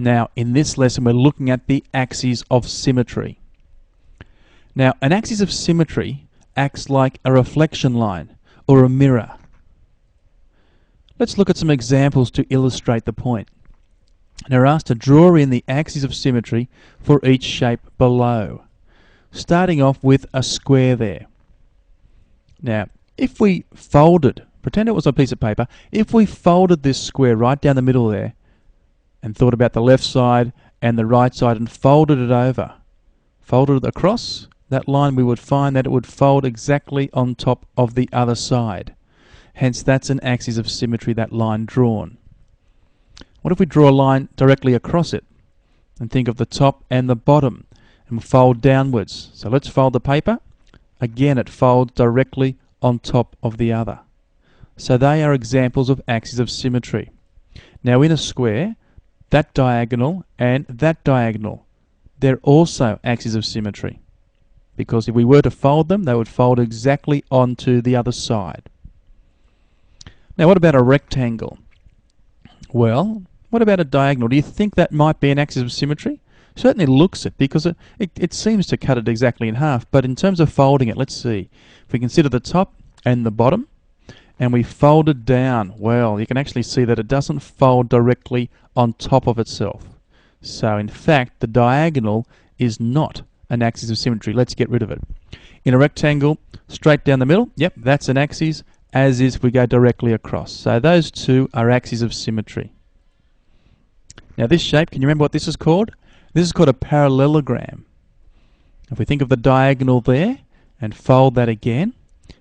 Now, in this lesson, we're looking at the axes of symmetry. Now, an axis of symmetry acts like a reflection line or a mirror. Let's look at some examples to illustrate the point. Now, we're asked to draw in the axes of symmetry for each shape below, starting off with a square there. Now, if we folded, pretend it was a piece of paper, if we folded this square right down the middle there, and thought about the left side and the right side and folded it over, folded it across that line, we would find that it would fold exactly on top of the other side. Hence, that's an axis of symmetry, that line drawn. What if we draw a line directly across it and think of the top and the bottom and fold downwards? So let's fold the paper. Again, it folds directly on top of the other. So they are examples of axes of symmetry. Now, in a square, that diagonal and that diagonal, they're also axes of symmetry, because if we were to fold them, they would fold exactly onto the other side. Now, what about a rectangle? Well, what about a diagonal? Do you think that might be an axis of symmetry? Certainly looks it, because it seems to cut it exactly in half, but in terms of folding it, let's see. If we consider the top and the bottom, and we fold it down, well, you can actually see that it doesn't fold directly on top of itself. So in fact, the diagonal is not an axis of symmetry. Let's get rid of it. In a rectangle, straight down the middle, yep, that's an axis, as is if we go directly across. So those two are axes of symmetry. Now this shape, can you remember what this is called? This is called a parallelogram. If we think of the diagonal there and fold that again,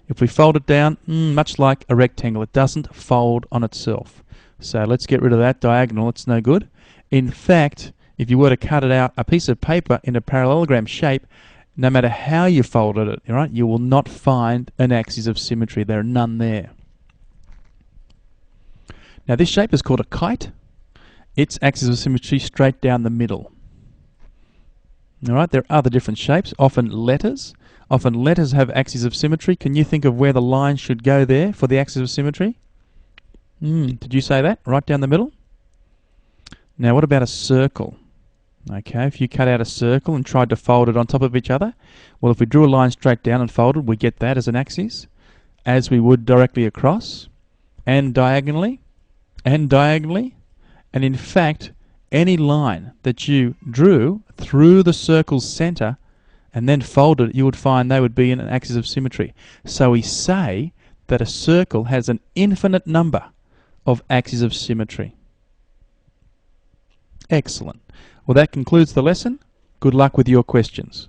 if we fold it down, much like a rectangle, it doesn't fold on itself. So let's get rid of that diagonal, it's no good. In fact, if you were to cut it out, a piece of paper in a parallelogram shape, no matter how you folded it, right, you will not find an axis of symmetry. There are none there. Now this shape is called a kite. Its axis of symmetry straight down the middle. All right, there are other different shapes, often letters. Often letters have axes of symmetry. Can you think of where the line should go there for the axis of symmetry? Did you say that? Right down the middle? Now what about a circle? Okay, if you cut out a circle and tried to fold it on top of each other, well, if we drew a line straight down and folded, we get that as an axis, as we would directly across, and diagonally, and diagonally. And in fact, any line that you drew through the circle's center and then folded, you would find they would be in an axis of symmetry. So we say that a circle has an infinite number of axes of symmetry. Excellent. Well, that concludes the lesson. Good luck with your questions.